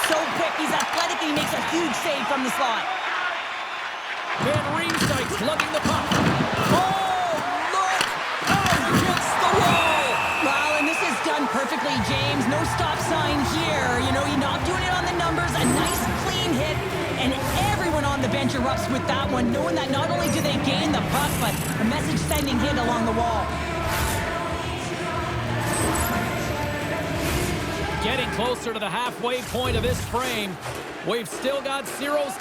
so quick. He's athletic, and he makes a huge save from the slot. Van Riemsdyk's lugging the puck. Oh, look out against the wall. Well, and this is done perfectly, James. No stop sign here. You know, you're not doing it on the numbers. A nice, clean hit, and everyone on the bench erupts with that one, knowing that not only do they gain the puck, but a message-sending hit along the wall. Getting closer to the halfway point of this frame. We've still got zeros.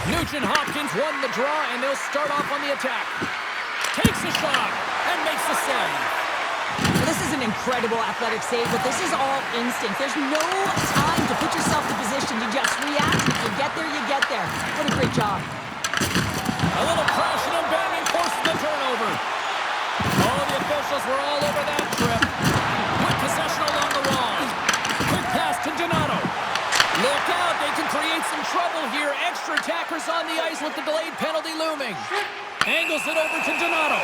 Nugent Hopkins won the draw, and they'll start off on the attack. Takes a shot and makes the save. Well, this is an incredible athletic save, but this is all instinct. There's no time to put yourself in position to just react. If you get there, you get there. What a great job. A little crashing and banging forces the turnover. Oh, the officials were all over that trip. With possession along the wall. Quick pass to Donato. Look out, they can create some trouble here. Extra attackers on the ice with the delayed penalty looming. Angles it over to Donato.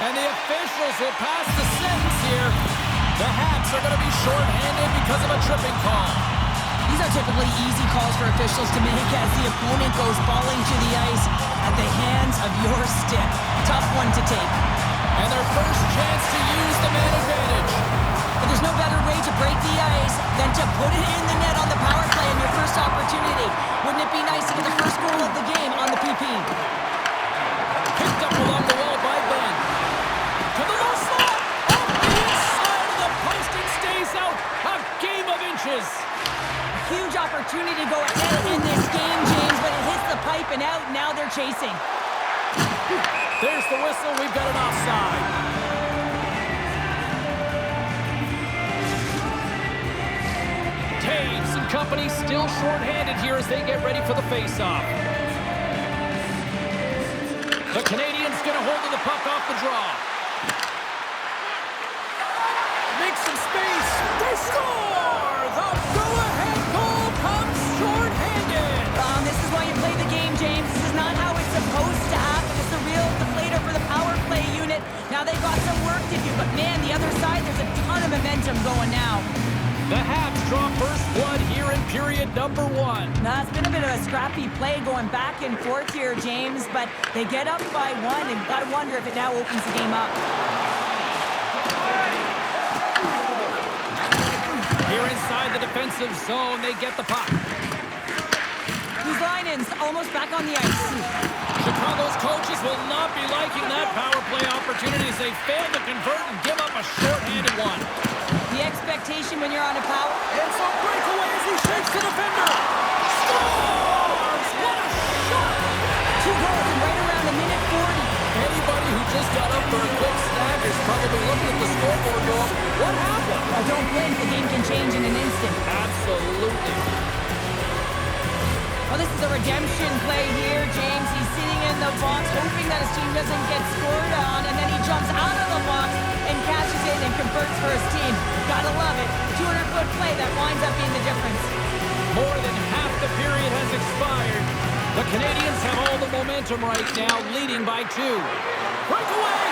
And the officials will pass the sentence here. The Hats are going to be shorthanded because of a tripping call. These are typically easy calls for officials to make as the opponent goes falling to the ice at the hands of your stick. Tough one to take. And their first chance to use the man advantage. But there's no better way to break the ice than to put it in the net on the power play in your first opportunity. Wouldn't it be nice to get the first goal of the game on the PP? Picked up along the wall by Ben. To the low slot. Off the inside of the post and stays out. A game of inches. A huge opportunity to go ahead in this game, James, but it hits the pipe and out. Now they're chasing. There's the whistle. We've got an offside. Taves and company still shorthanded here as they get ready for the face-off. The Canadians get a hold of the puck off the draw. Make some space. They score! The go-ahead goal comes shorthanded. This is why you play the game, James. This is not how it's supposed to happen. It's a real deflator for the power play unit. Now they've got some work to do, but man, the other side, there's a ton of momentum going now. The Habs draw first blood here in period number 1. Now, it's been a bit of a scrappy play going back and forth here, James, but they get up by 1, and I wonder if it now opens the game up. Here inside the defensive zone, they get the puck. These line-ins almost back on the ice. Chicago's coaches will not be liking that power play opportunity as they fail to convert and give up a short-handed one. The expectation when you're on a power... It's a breakaway as he shakes the defender. Scores! What a shot! 2 goals in right around a minute 40. Anybody who just got up for a quick snack is probably looking at the scoreboard going, what happened? I don't blink. The game can change in an instant. Absolutely. Well, this is a redemption play here, James. He's sitting in the box, hoping that his team doesn't get scored on, and then he jumps out of the box and catches it and converts for his team. Gotta love it. 200-foot play that winds up being the difference. More than half the period has expired. The Canadians have all the momentum right now, leading by 2. Breakaway!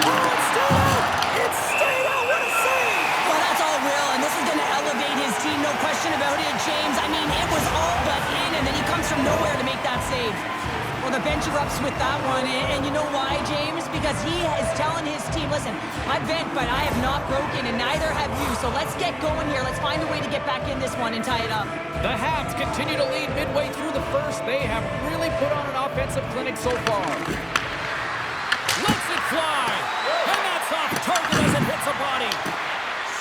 Oh, it's still out! It's stayed out! What a save! Well, that's all Will, and this is going to elevate his team, no question about it, James. I mean, it was all but in, and then he comes from nowhere to make that save. Well, the bench erupts with that one, and you know why, James? Because he is telling his team, listen, I bent, but I have not broken, and neither have you, so let's get going here. Let's find a way to get back in this one and tie it up. The Habs continue to lead midway through the first. They have really put on an offensive clinic so far. Lets it fly, and that's off target as it hits a body.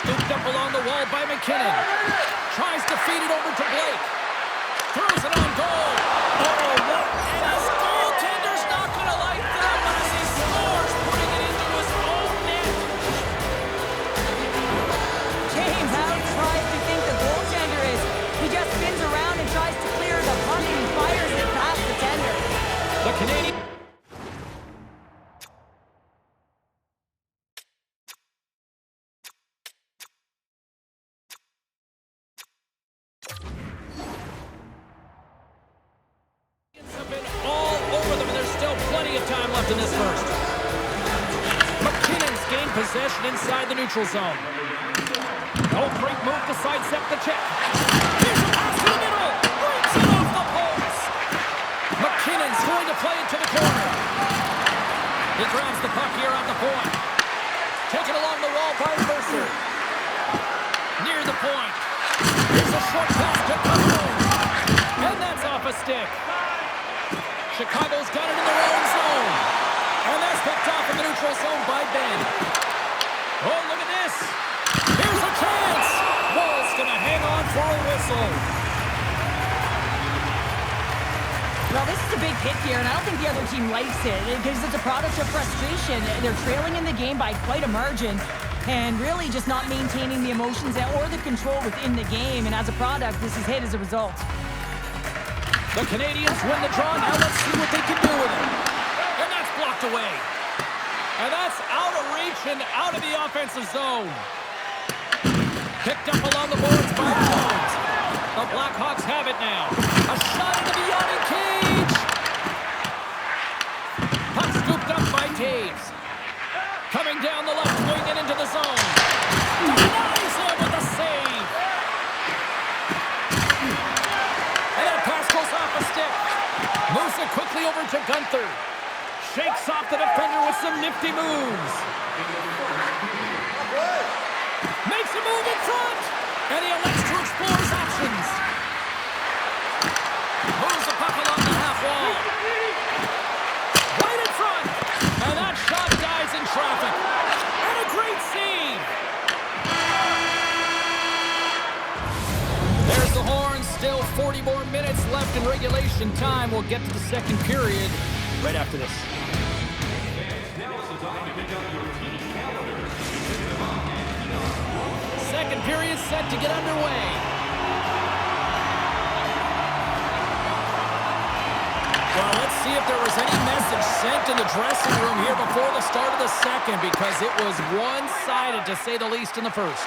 Scooped up along the wall by McKinnon. Tries to feed it over to Blake. Throws it on goal. Oh, what? And his goaltender's not going to like that one as he scores, putting it into his own net. James, how tries to think the goaltender is. He just spins around and tries to clear the puck and fires it past the tender. The Canadian possession inside the neutral zone. Oh, great move to sidestep the check. Here's a pass to the middle. Breaks it off the post. McKinnon's going to play it to the corner. He grabs the puck here on the point. Taken along the wall by Mercer. Near the point. Here's a short pass to Cutler. And that's off a stick. Chicago's got it in their own zone. And that's picked off in the neutral zone by Ben. Oh, look at this. Here's a chance. Wall's going to hang on for a whistle. Well, this is a big hit here, and I don't think the other team likes it because it's a product of frustration. They're trailing in the game by quite a margin and really just not maintaining the emotions or the control within the game. And as a product, this is hit as a result. The Canadians win the draw. Now let's see what they can do with it. And that's blocked away. And that's out of reach and out of the offensive zone. Picked up along the boards by Jones. The Blackhawks have it now. A shot into the yawning cage. Puck scooped up by Taves. Coming down the left wing and into the zone. Denies him with a save. And that pass goes off a stick. Moves it quickly over to Gunther. Shakes off the defender with some nifty moves. Makes a move in front. And he elects to explore his options. Moves the puck along the half wall. Right in front. And that shot dies in traffic. And a great save. There's the horn. Still 40 more minutes left in regulation time. We'll get to the second period right after this. Second period set to get underway. Well, let's see if there was any message sent in the dressing room here before the start of the second, because it was one-sided, to say the least, in the first.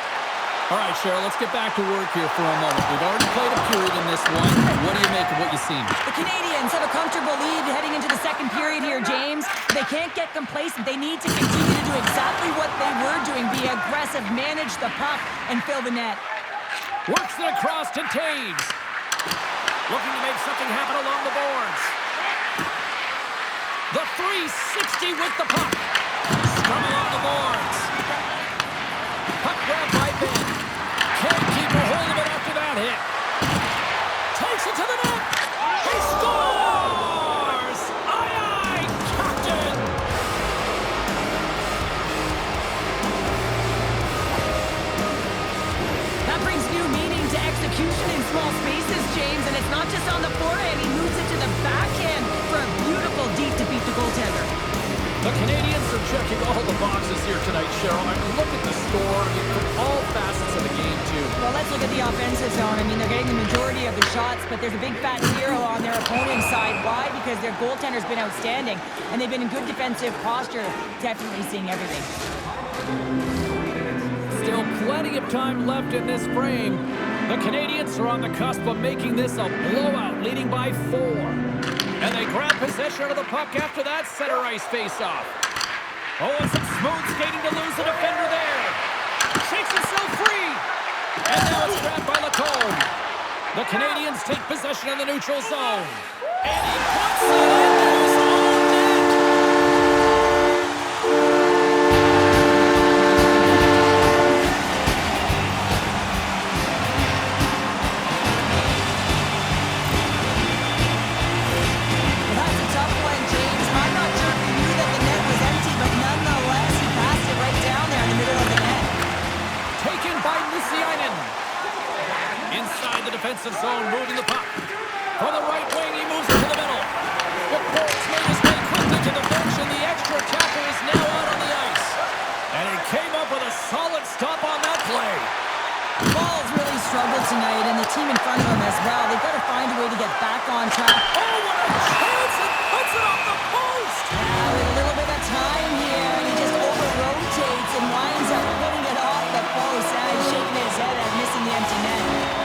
All right, Cheryl, let's get back to work here for a moment. We've already played a period in this one. What do you make of what you've seen? The Canadians have a comfortable lead heading into the second period here, James. They can't get complacent. They need to continue to do exactly what they were doing. Be aggressive, manage the puck, and fill the net. Works it across to Taves. Looking to make something happen along the boards. The 360 with the puck. Scrum along the boards. Puck grabbed by Ben. Can't keep a hold of it after that hit. Takes it to the net. He scores! Aye, aye, Captain! That brings new meaning to execution in small spaces, James, and it's not just on the forehand. He moves it to the backhand for a beautiful deep to beat the goaltender. The Canadians are checking all the boxes here tonight, Cheryl. I mean, look at the score from all facets of the game, too. Well, let's look at the offensive zone. I mean, they're getting the majority of the shots, but there's a big fat zero on their opponent's side. Why? Because their goaltender's been outstanding, and they've been in good defensive posture, definitely seeing everything. Still plenty of time left in this frame. The Canadians are on the cusp of making this a blowout, leading by 4. And they grab possession of the puck after that center ice face-off. Oh, and some smooth skating to lose the defender there. Shakes himself free. And now it's grabbed by Lacombe. The Canadians take possession of the neutral zone. And he puts it into his own net. Defensive zone, moving the puck. From the right wing, he moves it to the middle. The Bolts made his way quickly to the bench, and the extra attacker is now out on the ice. And he came up with a solid stop on that play. Ball's really struggled tonight, and the team in front of him as well. They've got to find a way to get back on track. Oh, what a chance! It puts it off the post! With a little bit of time here, he just over-rotates and winds up putting it off the post. And he's shaking his head at missing the empty net.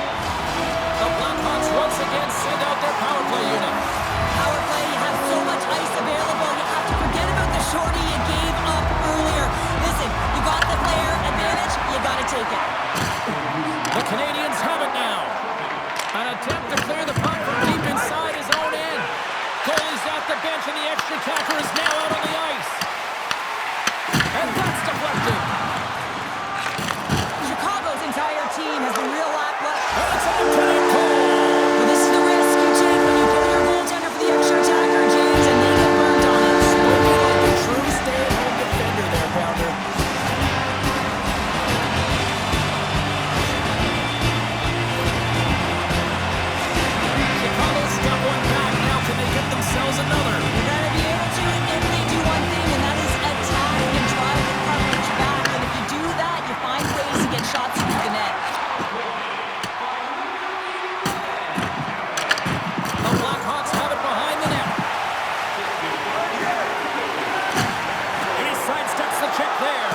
The Blackhawks once again send out their power play unit. Power play, you have so much ice available. You have to forget about the shorty you gave up earlier. Listen, you deflected. Chicago's entire team has been real lackluster. That's an intended goal. Well, this is the risk you take when you pull your goaltender for the extra attacker, James, and they get burnt on it. Spoken like a true stay-at-home defender there, Pounder. Chicago's got one back now. Can they get themselves another? You're going to be able to if they do one thing, and that is attack and drive the coverage back. And if you do that, you find ways to get shots through the net. The Blackhawks have it behind the net. And he sidesteps the check there.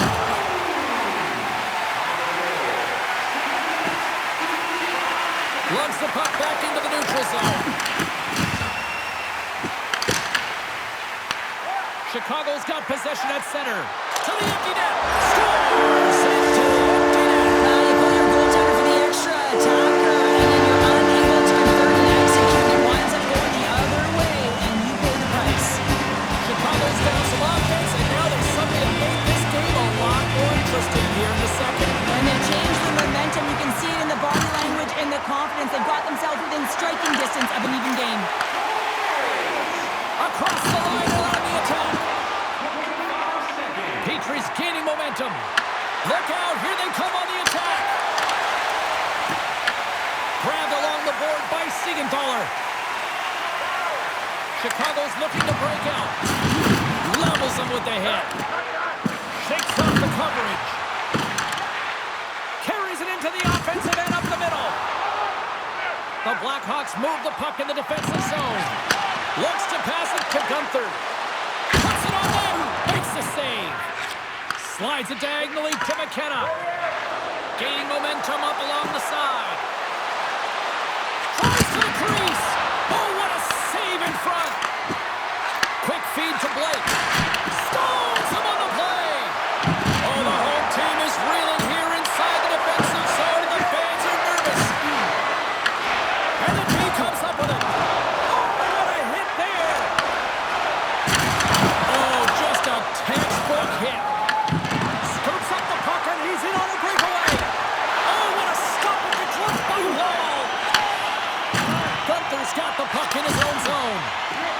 Lugs the puck back into the neutral zone. Chicago's got possession at center. To the empty net. Scores! Into the empty net. Now you pull your goaltender for the extra attacker, and then you're unable to convert and execute. It winds up going the other way, and you pay the price. Chicago's down some offense, and now they suddenly have made this game a lot more interesting here in the second. And they changed the momentum. You can see it in the body language and the confidence. They've got themselves within striking distance of an even game. Across the line, they're on the attack. Petrie's gaining momentum. Look out, here they come on the attack. Grabbed along the board by Siegenthaler. Chicago's looking to break out. Levels them with the hit. Shakes off the coverage. Carries it into the offensive end up the middle. The Blackhawks move the puck in the defensive zone. Looks to pass it to Gunther. Puts it on net. Makes the save. Slides it diagonally to McKenna. Gaining momentum up along the side. Tries to the crease. Oh, what a save in front. Quick feed to Blake. Stones him on the play. Oh, the home team is reeling here inside the defensive zone, and the fans are nervous. And the team comes up with it. Oh, what a hit there. Oh, just a textbook hit. Scoops up the puck, and he's in on a breakaway. Oh, what a stop at the club by Wall. Gunther's got the puck in his own zone.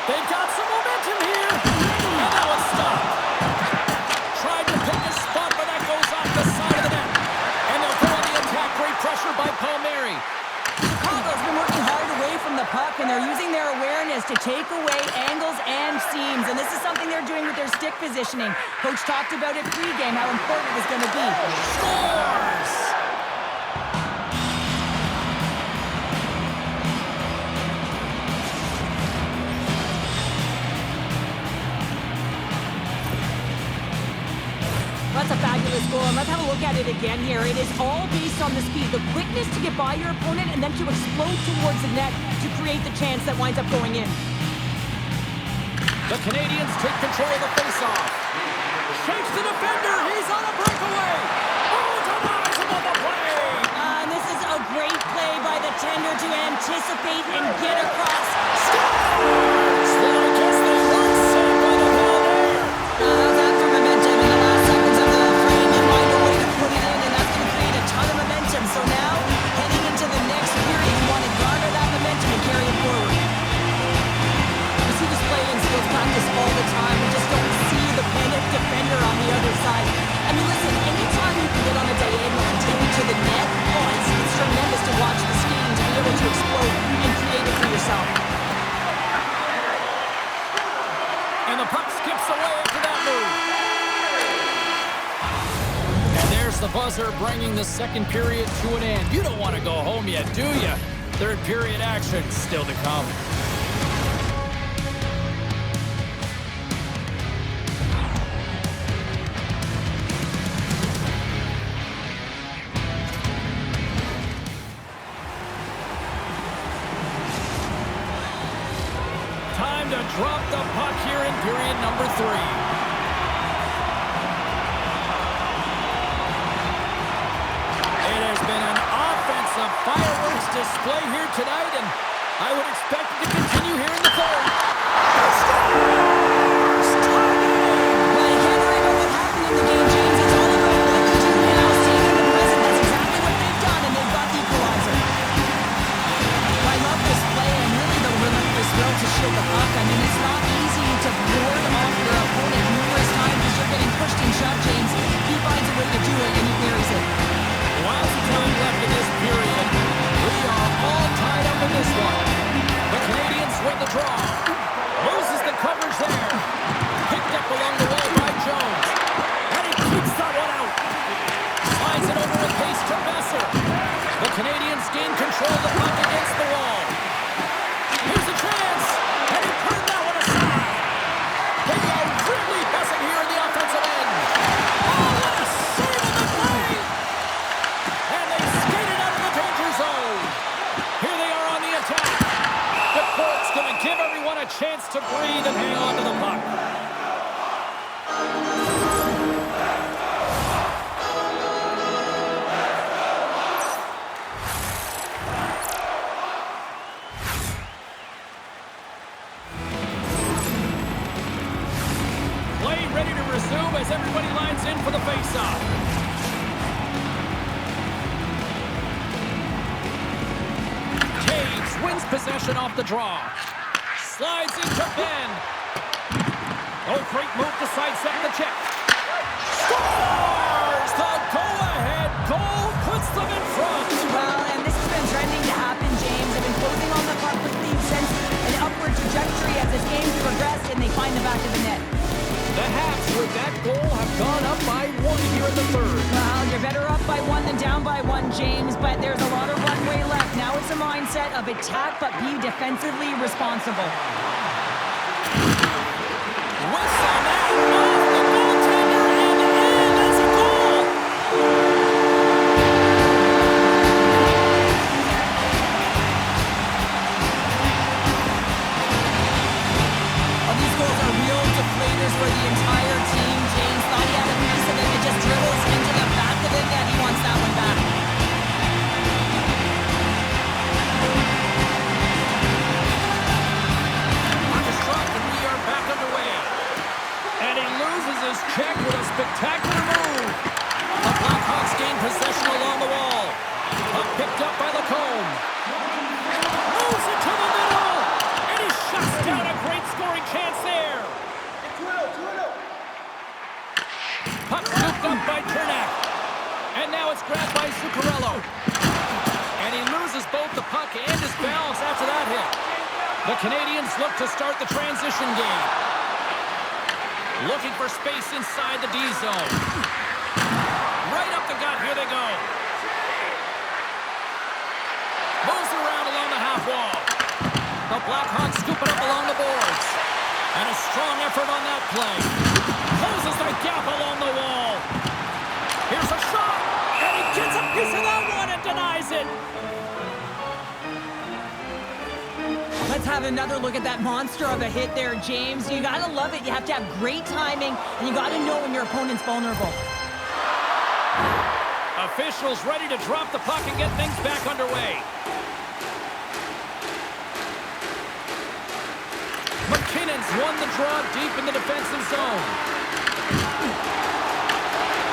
They've got some momentum here. And that one's stopped. Tried to pick his spot, but that goes off the side of the net. And they'll go on the attack. Great pressure by Palmieri. Chicago's been working hard away from the puck, and they're using their awareness to take away angles and seams. And this is something they're doing with their stick positioning. Coach talked about it pregame, how important it was going to be. Scores! That's a fabulous goal, and let's have a look at it again here. It is all based on the speed, the quickness to get by your opponent, and then to explode towards the net to create the chance that winds up going in. The Canadians take control of the faceoff. Shakes the defender. He's on a breakaway. Oh, denies him on the play. And this is a great play by the tender to anticipate and get across. Scores! Well, I guess they weren't saved by the ball there. That for momentum in the last seconds of the frame. You find a way to put it in, and that's going to create a ton of momentum. So now, heading into the next period, you want to garner that momentum and carry it forward. You see this play in skills practice all the time. We just don't see the panic defender on the other side. I mean, listen, anytime you can get on a diagonal and take it to the net, oh, it's tremendous to watch the skating to be able to explode and create it for yourself. And the puck skips away after that move. And there's the buzzer bringing the second period to an end. You don't want to go home yet, do you? Third period action still to come. Time to drop the puck here in period number 3. It has been an offensive fireworks display here tonight, and I would expect it to continue here in the third. Well, you can't worry about what happened in the game, James. It's all lines in for the faceoff. Taves wins possession off the draw. Slides into Ben. Oh, great move to sidestep the check. Scores! The go-ahead goal puts them in front. Well, and this has been trending to happen, James. They've been closing on the puck with lead since an upward trajectory as this game's progressed, and they find the back of the net. The Habs, with that goal, have gone up by 1 here in the third. Well, you're better up by 1 than down by 1, James, but there's a lot of runway left. Now it's a mindset of attack, but be defensively responsible. Whistle now off the goaltender, and that's a goal! Oh, these goals are real deflators for the entire team. James thought he had a piece of it. It just dribbles into the back of the net. He wants that one back. Puck is dropped, and we are back underway. And he loses his check with a spectacular move. The Blackhawks gain possession along the wall. Puck picked up by Lacombe. Moves it to the middle. And he shuts down a great scoring chance there. Puck scooped up by Turnak. And now it's grabbed by Zuccarello. And he loses both the puck and his balance after that hit. The Canadians look to start the transition game. Looking for space inside the D zone. Right up the gut, here they go. Moves around along the half wall. The Blackhawks scoop it up along the boards. And a strong effort on that play. Closes the gap along the wall. Here's a shot. And he gets a piece of that one and denies it. Let's have another look at that monster of a hit there, James. You gotta love it. You have to have great timing, and you gotta know when your opponent's vulnerable. Officials ready to drop the puck and get things back underway. McKinnon's won the draw deep in the defensive zone.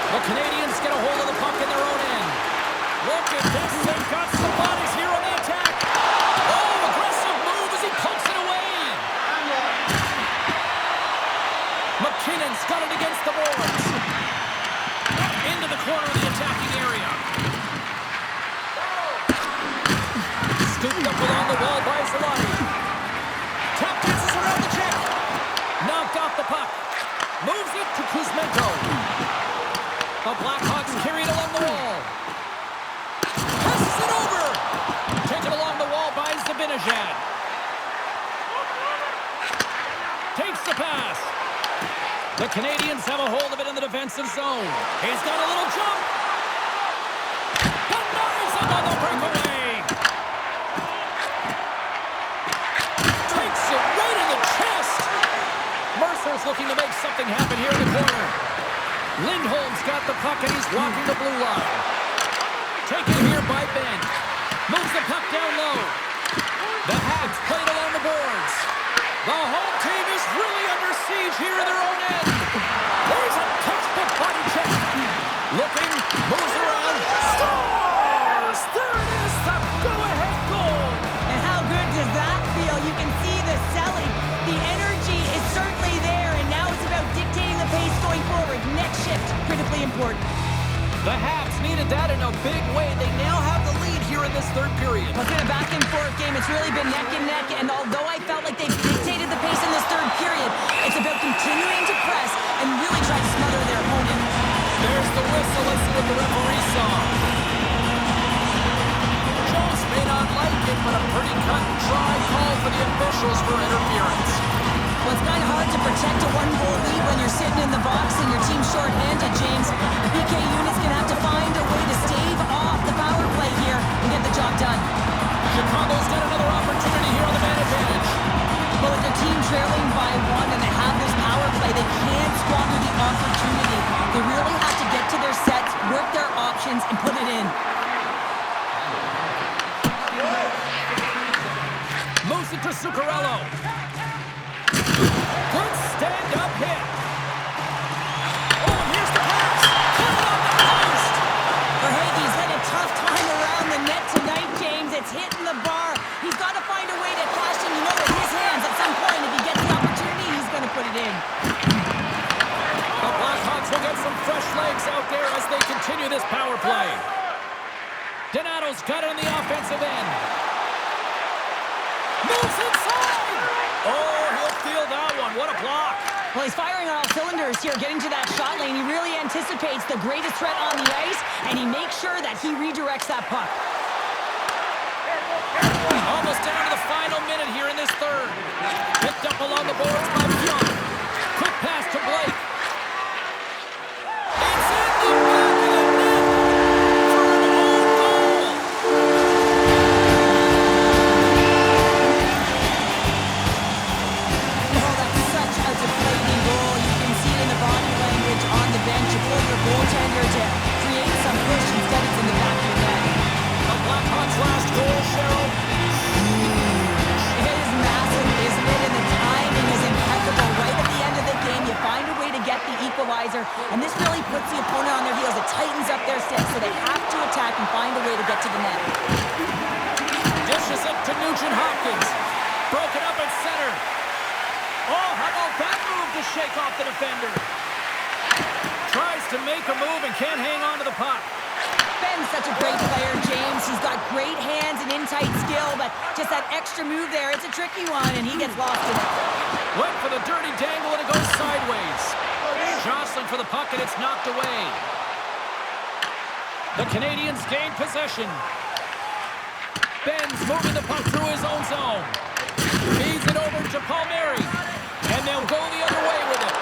The Canadians get a hold of the puck in their own end. Look at this. They've got some bodies here on the attack. Oh, aggressive move as he pokes it away. McKinnon's got it against the boards. Into the corner of the attacking area. Scooped up along the wall by Zalati. Tap dances around the check. Knocked off the puck. Moves it to Kuzmenko. The Blackhawks carry it along the wall. Passes it over. Taken along the wall by Zibanejad. Takes the pass. The Canadians have a hold of it in the defensive zone. He's got a little jump. Denies him on the breakaway. Takes it right in the chest. Mercer's looking to make something happen here in the corner. Lindholm's got the puck and he's walking the blue line. Taken here by Ben. Moves the puck down low. The Habs played along the boards. The home team is really under siege here in their own end. There's a textbook body check. Looking, moves around, scores! There it is, the go-ahead goal. And how good does that feel? You can see the selling. The energy is certainly there, and now it's about dictating the pace going forward. Next shift, critically important. The Habs needed that in a big way. They now have the lead here in this third period. Well, it's been a back-and-forth game. It's really been neck and neck, and although I felt like they've dictated the pace in this third period, it's about continuing to press and really try to smother their opponent. There's the whistle. Let's see what the referee saw. Jones may not like it, but a pretty cut and dry call for the officials for interference. Well, it's kind of hard to protect a one-goal lead when you're sitting in the box and your team's short-handed, James. The PK unit's going to have to find a way to stave off the power play here and get the job done. Chicago's got another opportunity here on the man advantage. Well, with their team trailing by 1 and they have this power play, they can't squander the opportunity. They really have to get to their sets, work their options, and put it in. Moves it to Zuccarello. Good stand-up hit. Oh, and here's the Toronto's got it on the offensive end. Moves inside! Oh, he'll feel that one. What a block. Well, he's firing on all cylinders here, getting to that shot lane. He really anticipates the greatest threat on the ice, and he makes sure that he redirects that puck. Almost down to the final minute here in this third. Picked up along the boards by Young. Quick pass to Blake. It's in the back of the net for an own goal. Oh, that's such a deflating goal. You can see it in the body language on the bench. You pull your goaltender to create some push. Instead, it's in the back of your net. The Blackhawks' last goal, Cheryl. It is massive, isn't it? And the timing is impeccable. Right at the end of the game, you find a way to get the equalizer, and this really puts the opponent on their heels. It tightens up their sticks, so they have to attack and find a way to get to the net. Dishes it to Nugent Hopkins. Broken up at center. Oh, how about that move to shake off the defender? Tries to make a move and can't hang on to the puck. Ben's such a great player, James. He's got great hands and in-tight skill, but just that extra move there, it's a tricky one, and he gets lost in it. Went for the dirty dangle, and it goes sideways. Jostling for the puck, and it's knocked away. The Canadians gain possession. Ben's moving the puck through his own zone. Feeds it over to Palmieri, and they'll go the other way with it.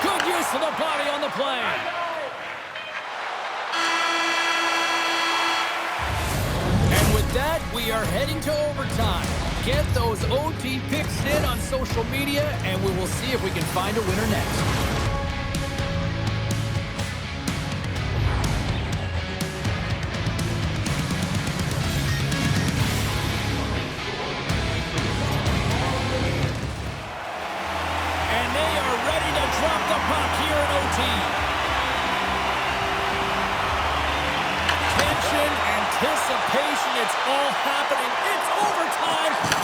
Good use of the body on the play. And with that, we are heading to overtime. Get those OT picks in on social media, and we will see if we can find a winner next. And they are ready to drop the puck here in OT. Tension, anticipation, it's all happening. It's overtime.